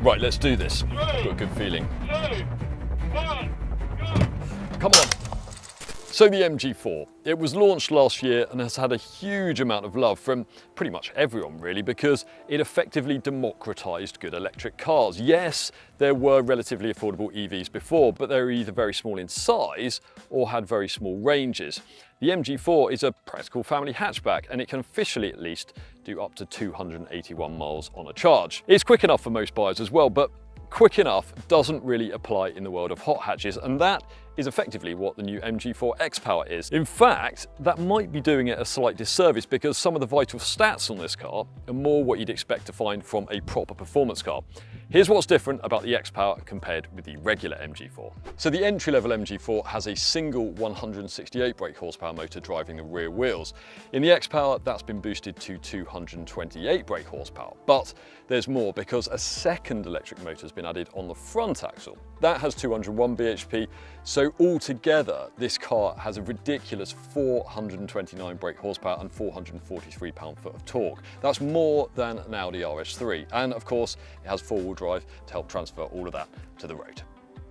Right, let's do this. I've got a good feeling. 2, 1, go! Come on. So the MG4, it was launched last year and has had a huge amount of love from pretty much everyone really, because it effectively democratized good electric cars. Yes, there were relatively affordable EVs before, but they were either very small in size or had very small ranges. The MG4 is a practical family hatchback, and it can officially at least do up to 281 miles on a charge. It's quick enough for most buyers as well, but quick enough doesn't really apply in the world of hot hatches, and that is effectively what the new MG4 XPOWER is. In fact, that might be doing it a slight disservice, because some of the vital stats on this car are more what you'd expect to find from a proper performance car. Here's what's different about the XPOWER compared with the regular MG4. So the entry-level MG4 has a single 168 brake horsepower motor driving the rear wheels. In the XPOWER, that's been boosted to 228 brake horsepower. But there's more, because a second electric motor has been added on the front axle. That has 201 bhp, so altogether this car has a ridiculous 429 brake horsepower and 443 pound-foot of torque. That's more than an Audi RS3, and of course it has four-wheel drive to help transfer all of that to the road.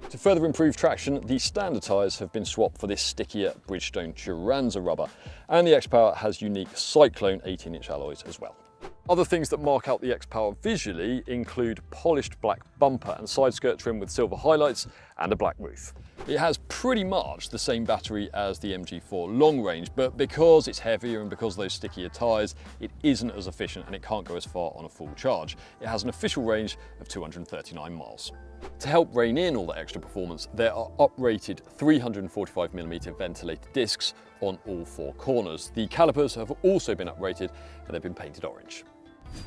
To further improve traction, the standard tyres have been swapped for this stickier Bridgestone Turanza rubber, and the XPOWER has unique Cyclone 18-inch alloys as well. Other things that mark out the XPOWER visually include polished black bumper and side skirt trim with silver highlights and a black roof. It has pretty much the same battery as the MG4 long range, but because it's heavier and because of those stickier tyres, it isn't as efficient and it can't go as far on a full charge. It has an official range of 239 miles. To help rein in all that extra performance, there are uprated 345mm ventilated discs on all four corners. The calipers have also been uprated and they've been painted orange.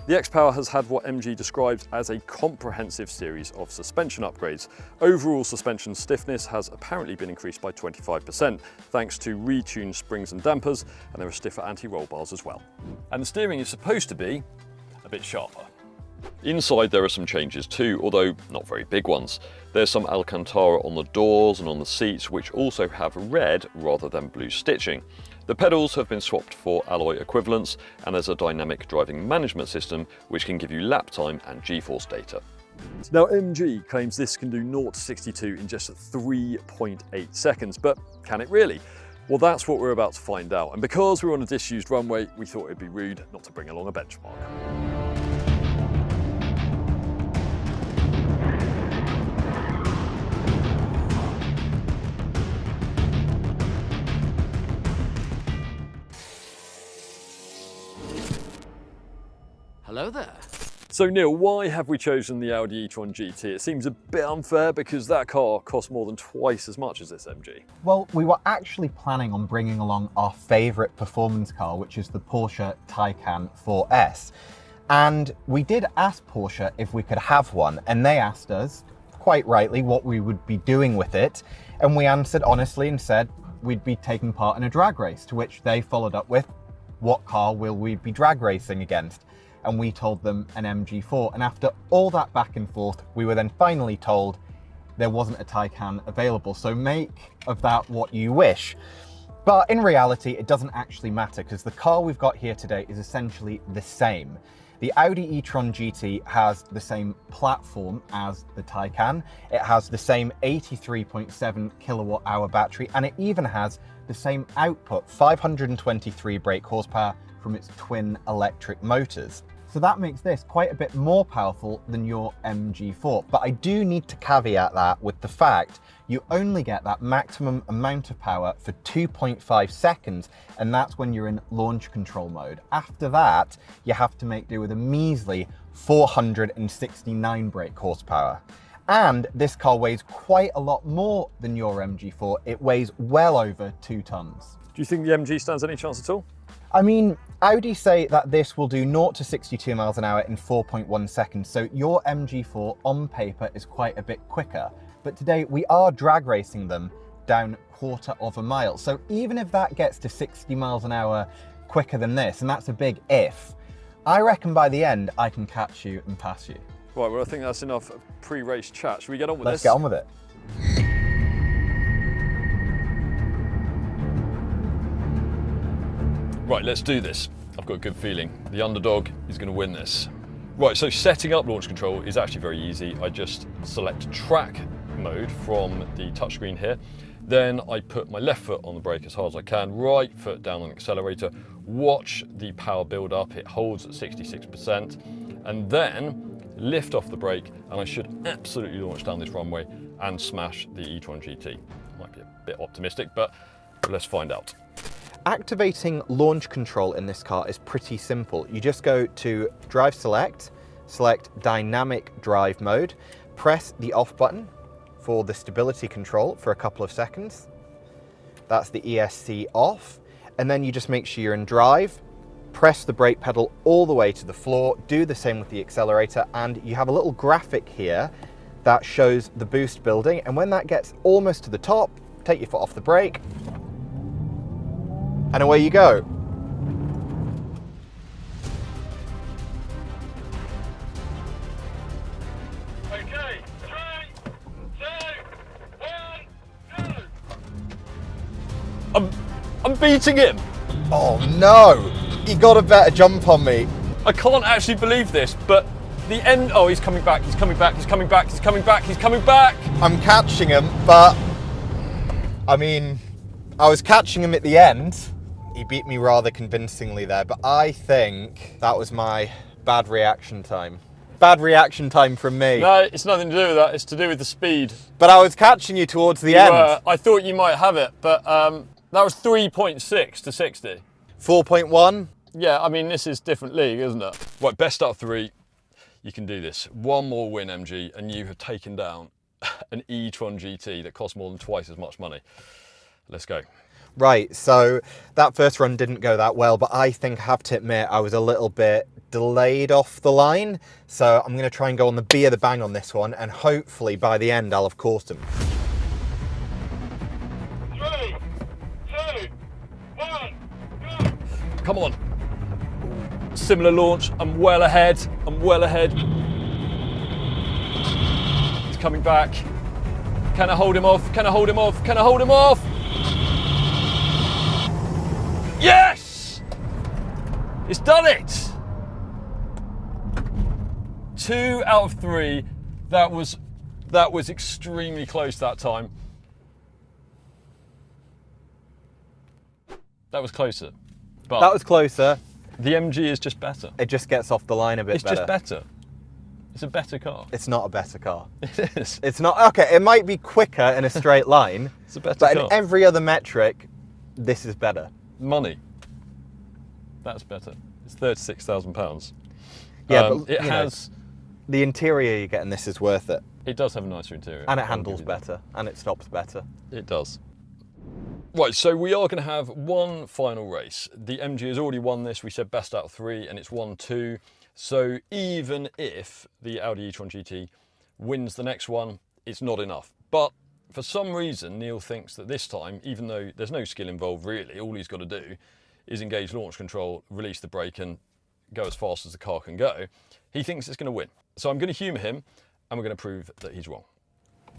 The XPOWER has had what MG describes as a comprehensive series of suspension upgrades. Overall suspension stiffness has apparently been increased by 25% thanks to retuned springs and dampers, and there are stiffer anti-roll bars as well. And the steering is supposed to be a bit sharper. Inside there are some changes too, although not very big ones. There's some Alcantara on the doors and on the seats, which also have red rather than blue stitching. The pedals have been swapped for alloy equivalents, and there's a dynamic driving management system which can give you lap time and G-force data. Now MG claims this can do 0 to 62 in just 3.8 seconds, but can it really? Well, that's what we're about to find out, and because we're on a disused runway, we thought it'd be rude not to bring along a benchmark. Hello there. So Neil, why have we chosen the Audi e-tron GT? It seems a bit unfair because that car costs more than twice as much as this MG. Well, we were actually planning on bringing along our favourite performance car, which is the Porsche Taycan 4S. And we did ask Porsche if we could have one, and they asked us, quite rightly, what we would be doing with it. And we answered honestly and said we'd be taking part in a drag race, to which they followed up with, what car will we be drag racing against? And we told them an MG4. And after all that back and forth, we were then finally told there wasn't a Taycan available. So make of that what you wish. But in reality, it doesn't actually matter, because the car we've got here today is essentially the same. The Audi e-tron GT has the same platform as the Taycan. It has the same 83.7 kilowatt hour battery, and it even has the same output, 523 brake horsepower from its twin electric motors. So that makes this quite a bit more powerful than your MG4. But I do need to caveat that with the fact you only get that maximum amount of power for 2.5 seconds, and that's when you're in launch control mode. After that, you have to make do with a measly 469 brake horsepower. And this car weighs quite a lot more than your MG4. It weighs well over 2 tons. Do you think the MG stands any chance at all? I mean, Audi say that this will do 0 to 62 miles an hour in 4.1 seconds, so your MG4 on paper is quite a bit quicker. But today we are drag racing them down 1/4 mile. So even if that gets to 60 miles an hour quicker than this, and that's a big if, I reckon by the end I can catch you and pass you. Right, well I think that's enough pre-race chat. Should we get on with this? Let's get on with it. Right, let's do this. I've got a good feeling. The underdog is going to win this. Right, so setting up launch control is actually very easy. I just select track mode from the touchscreen here. Then I put my left foot on the brake as hard as I can, right foot down on the accelerator, watch the power build up, it holds at 66%, and then lift off the brake, and I should absolutely launch down this runway and smash the e-tron GT. Might be a bit optimistic, but let's find out. Activating launch control in this car is pretty simple. You just go to drive select, select dynamic drive mode, press the off button for the stability control for a couple of seconds. That's the ESC off. And then you just make sure you're in drive, press the brake pedal all the way to the floor, do the same with the accelerator, and you have a little graphic here that shows the boost building. And when that gets almost to the top, take your foot off the brake, and away you go. Okay, 3, 2, 1, go! I'm beating him. Oh no, he got a better jump on me. I can't actually believe this, but the end, oh, he's coming back, he's coming back, he's coming back, he's coming back, he's coming back. I'm catching him, but I mean, I was catching him at the end. He beat me rather convincingly there, but I think that was my bad reaction time. Bad reaction time from me. No, it's nothing to do with that, it's to do with the speed. But I was catching you towards the end. I thought you might have it, but that was 3.6 to 60. 4.1. Yeah, I mean, this is different league, isn't it? Right, best out of 3. You can do this. One more win, MG, and you have taken down an e-tron GT that costs more than twice as much money. Let's go. Right, so that first run didn't go that well, but I think I have to admit I was a little bit delayed off the line. So I'm going to try and go on the B of the bang on this one, and hopefully by the end I'll have caught him. 3, 2, 1, go! Come on. Similar launch, I'm well ahead, I'm well ahead. He's coming back. Can I hold him off? Can I hold him off? Can I hold him off? Yes! It's done it! 2 out of 3. That was extremely close that time. That was closer. But That was closer. the MG is just better. It just gets off the line a bit It's better. just better. It's a better car. It's not a better car. It is. It's not, okay, it might be quicker in a straight line, It's a better but car. in every other metric, this is better. Money. That's better. It's £36,000. Yeah, but it you know, has. the interior you get in this is worth it. It does have a nicer interior. And it I'll handles give you that. better, and it stops better. It does. Right, so we are going to have one final race. The MG has already won this. We said best out of 3, and it's 1-2. So even if the Audi e-tron GT wins the next one, it's not enough. But for some reason, Neil thinks that this time, even though there's no skill involved really, all he's got to do is engage launch control, release the brake, and go as fast as the car can go. He thinks it's going to win. So I'm going to humour him, and we're going to prove that he's wrong.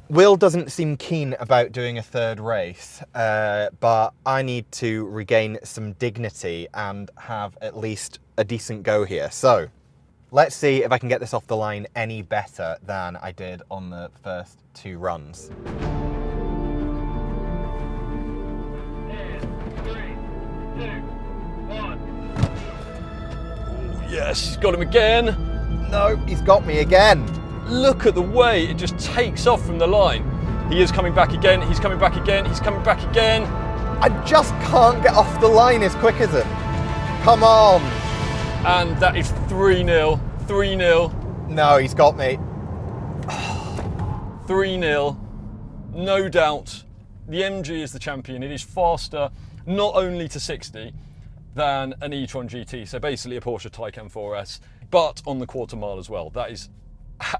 Will doesn't seem keen about doing a third race, but I need to regain some dignity and have at least a decent go here. So let's see if I can get this off the line any better than I did on the first 2 runs. 3, 2, 1. Oh, yes, he's got him again. No, he's got me again. Look at the way it just takes off from the line. He is coming back again, he's coming back again, he's coming back again. I just can't get off the line as quick as him. Come on. And that is 3-0, 3-0, No, he's got me. 3-0. No doubt, the MG is the champion. It is faster, not only to 60 than an e-tron GT, so basically a Porsche Taycan 4S, but on the quarter mile as well. That is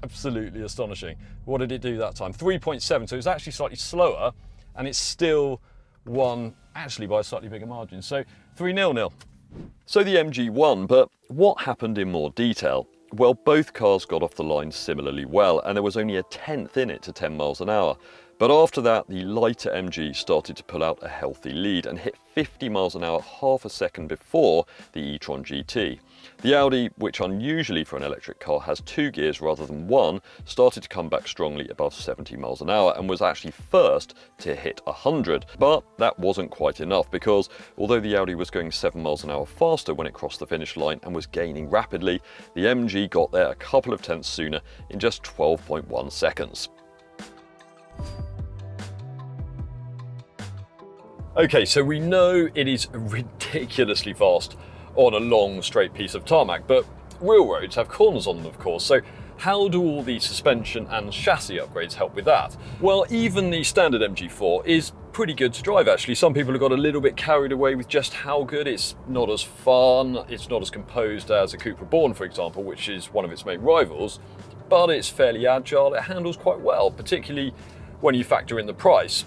absolutely astonishing. What did it do that time? 3.7, so it's actually slightly slower, and it's still won actually by a slightly bigger margin. So 3-0 nil. So the MG won, but what happened in more detail? Well, both cars got off the line similarly well, and there was only a tenth in it to 10 miles an hour. But after that, the lighter MG started to pull out a healthy lead and hit 50 miles an hour half a second before the e-tron GT. The Audi, which unusually for an electric car has 2 gears rather than 1, started to come back strongly above 70 miles an hour and was actually first to hit 100. But that wasn't quite enough, because although the Audi was going 7 miles an hour faster when it crossed the finish line and was gaining rapidly, the MG got there a couple of tenths sooner in just 12.1 seconds. Okay, so we know it is ridiculously fast on a long straight piece of tarmac, but real roads have corners on them, of course. So how do all the suspension and chassis upgrades help with that? Well, even the standard MG4 is pretty good to drive, actually. Some people have got a little bit carried away with just how good. It's not as fun, it's not as composed as a Cupra Born, for example, which is one of its main rivals, but it's fairly agile, it handles quite well, particularly when you factor in the price.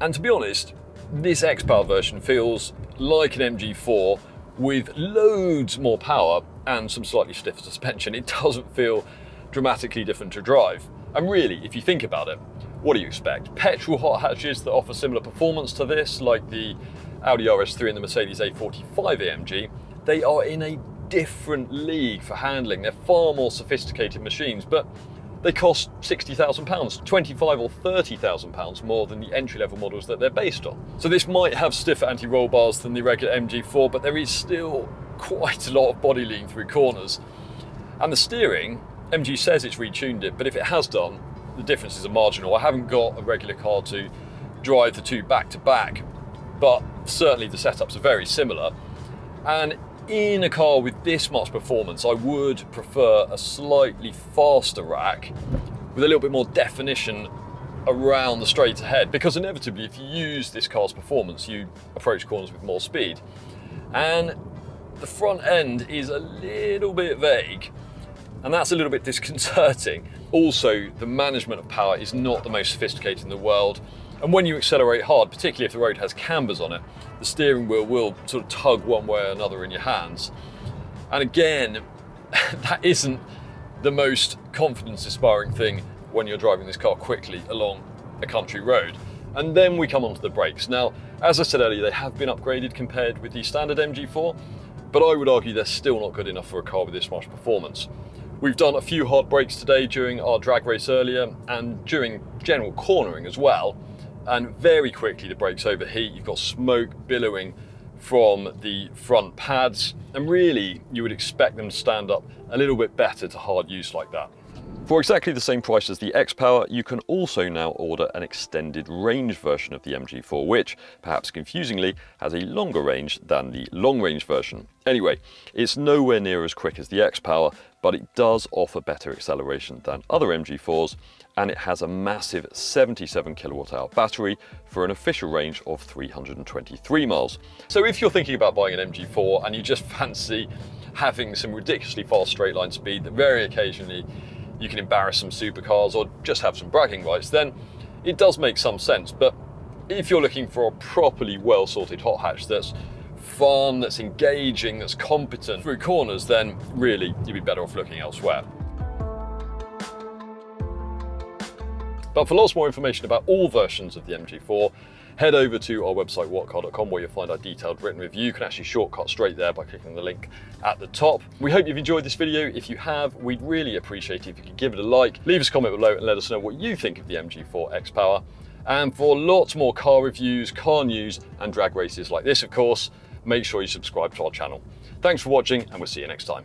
And to be honest, this XPOWER version feels like an MG4 with loads more power and some slightly stiffer suspension. It doesn't feel dramatically different to drive. And really, if you think about it, what do you expect? Petrol hot hatches that offer similar performance to this, like the Audi RS3 and the Mercedes A45 AMG, they are in a different league for handling. They're far more sophisticated machines, but they cost £60,000, £25,000 or £30,000 more than the entry-level models that they're based on. So this might have stiffer anti-roll bars than the regular MG4, but there is still quite a lot of body lean through corners. And the steering, MG says it's retuned it, but if it has done, the differences are marginal. I haven't got a regular car to drive the two back to back, but certainly the setups are very similar. And in a car with this much performance, I would prefer a slightly faster rack with a little bit more definition around the straight ahead, because inevitably if you use this car's performance, you approach corners with more speed. And the front end is a little bit vague, and that's a little bit disconcerting. Also, the management of power is not the most sophisticated in the world. And when you accelerate hard, particularly if the road has cambers on it, the steering wheel will sort of tug one way or another in your hands. And again, that isn't the most confidence-inspiring thing when you're driving this car quickly along a country road. And then we come onto the brakes. Now, as I said earlier, they have been upgraded compared with the standard MG4, but I would argue they're still not good enough for a car with this much performance. We've done a few hard brakes today during our drag race earlier and during general cornering as well. And very quickly the brakes overheat. You've got smoke billowing from the front pads, and really you would expect them to stand up a little bit better to hard use like that. For exactly the same price as the XPOWER, you can also now order an extended range version of the MG4, which, perhaps confusingly, has a longer range than the long range version. Anyway, it's nowhere near as quick as the XPOWER, but it does offer better acceleration than other MG4s, and it has a massive 77 kilowatt-hour battery for an official range of 323 miles. So if you're thinking about buying an MG4 and you just fancy having some ridiculously fast straight line speed that very occasionally you can embarrass some supercars or just have some bragging rights, then it does make some sense. But if you're looking for a properly well-sorted hot hatch that's fun, that's engaging, that's competent through corners, then really you'd be better off looking elsewhere. But for lots more information about all versions of the MG4, head over to our website whatcar.com, where you'll find our detailed written review. You can actually shortcut straight there by clicking the link at the top. We hope you've enjoyed this video. If you have, we'd really appreciate it if you could give it a like, leave us a comment below and let us know what you think of the MG4 XPOWER. And for lots more car reviews, car news and drag races like this, of course, make sure you subscribe to our channel. Thanks for watching, and we'll see you next time.